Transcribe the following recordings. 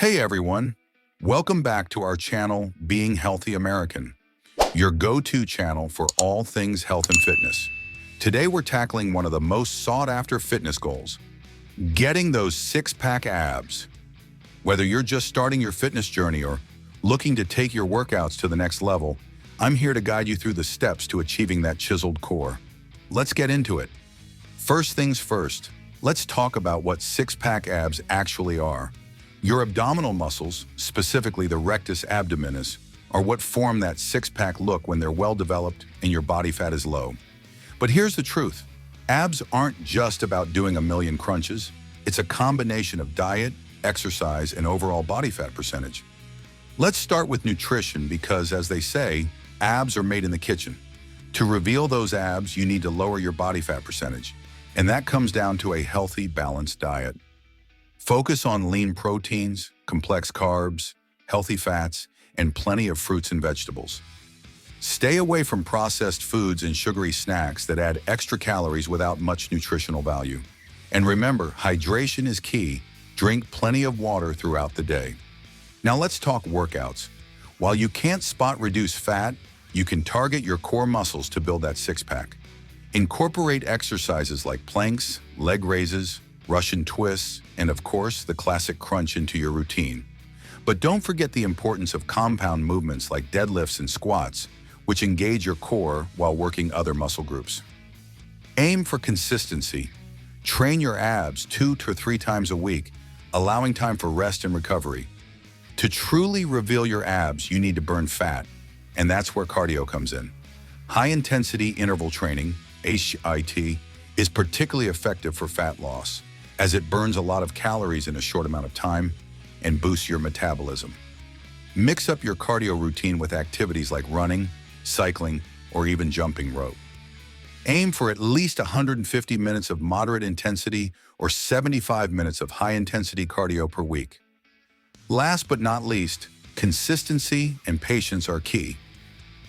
Hey everyone, welcome back to our channel, Being Healthy American, your go-to channel for all things health and fitness. Today we're tackling one of the most sought-after fitness goals, getting those six-pack abs. Whether you're just starting your fitness journey or looking to take your workouts to the next level, I'm here to guide you through the steps to achieving that chiseled core. Let's get into it. First things first, let's talk about what six-pack abs actually are. Your abdominal muscles, specifically the rectus abdominis, are what form that six-pack look when they're well-developed and your body fat is low. But here's the truth. Abs aren't just about doing a million crunches. It's a combination of diet, exercise, and overall body fat percentage. Let's start with nutrition because, as they say, abs are made in the kitchen. To reveal those abs, you need to lower your body fat percentage, and that comes down to a healthy, balanced diet. Focus on lean proteins, complex carbs, healthy fats, and plenty of fruits and vegetables. Stay away from processed foods and sugary snacks that add extra calories without much nutritional value. And remember, hydration is key. Drink plenty of water throughout the day. Now let's talk workouts. While you can't spot reduce fat, you can target your core muscles to build that six-pack. Incorporate exercises like planks, leg raises, Russian twists, and of course, the classic crunch into your routine. But don't forget the importance of compound movements like deadlifts and squats, which engage your core while working other muscle groups. Aim for consistency. Train your abs 2 to 3 times a week, allowing time for rest and recovery. To truly reveal your abs, you need to burn fat, and that's where cardio comes in. High-intensity interval training, HIIT, is particularly effective for fat loss, as it burns a lot of calories in a short amount of time and boosts your metabolism. Mix up your cardio routine with activities like running, cycling, or even jumping rope. Aim for at least 150 minutes of moderate intensity or 75 minutes of high-intensity cardio per week. Last but not least, consistency and patience are key.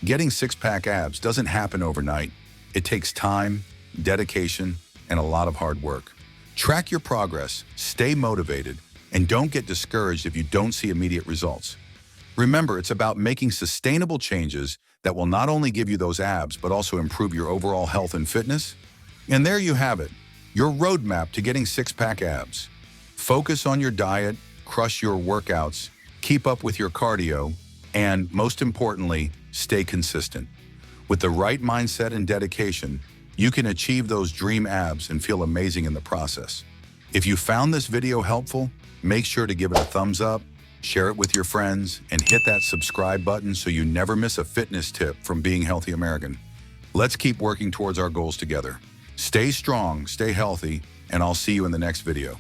Getting six-pack abs doesn't happen overnight. It takes time, dedication, and a lot of hard work. Track your progress, stay motivated, and don't get discouraged if you don't see immediate results. Remember, it's about making sustainable changes that will not only give you those abs, but also improve your overall health and fitness. And there you have it, your roadmap to getting six-pack abs. Focus on your diet, crush your workouts, keep up with your cardio, and most importantly, stay consistent. With the right mindset and dedication, you can achieve those dream abs and feel amazing in the process. If you found this video helpful, make sure to give it a thumbs up, share it with your friends, and hit that subscribe button so you never miss a fitness tip from Being Healthy American. Let's keep working towards our goals together. Stay strong, stay healthy, and I'll see you in the next video.